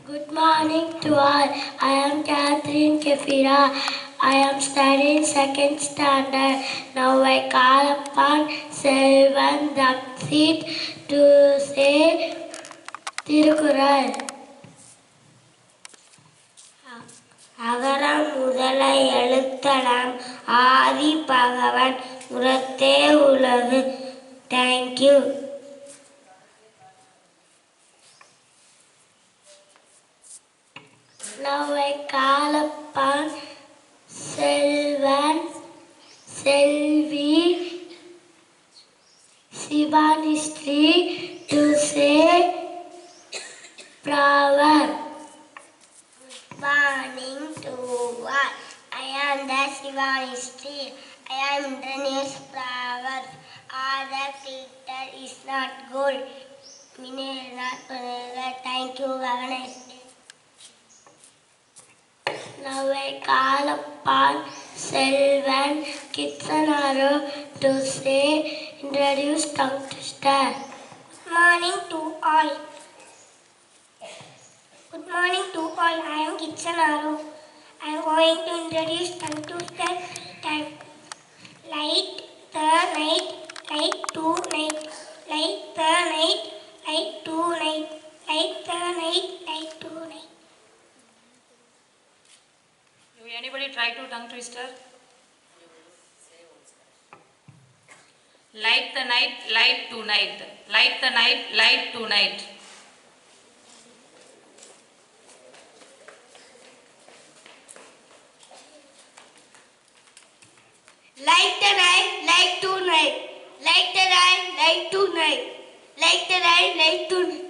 Good morning to all. I am Catherine Kefira. I am studying second standard. Now I call upon Selvan Daksit to say Tirukural. அகரம் முதல எழுத்தலாம் ஆதி பகவன் உரத்தே உலகு. Thank you. Now I call upon Selvan, Selvi, Sivanistri to say proverb. Good morning to all. I am the Sivanistri. I am introduced proverb. All the glitter is not gold. Thank you. Have a nice day. Now I call upon Selvan Kitsanaro to say introduce tongue twister. Good morning to all. Good morning to all. I am Kitsanaro. I am going to introduce tongue twister. Light the night, light to night, light the night, light to night, light the night, light to night. Anybody try to tongue twister? Light the night, light to night. Light the night, light to night. Light the night, light to night. Light the night, light to night. Light the night, light to night.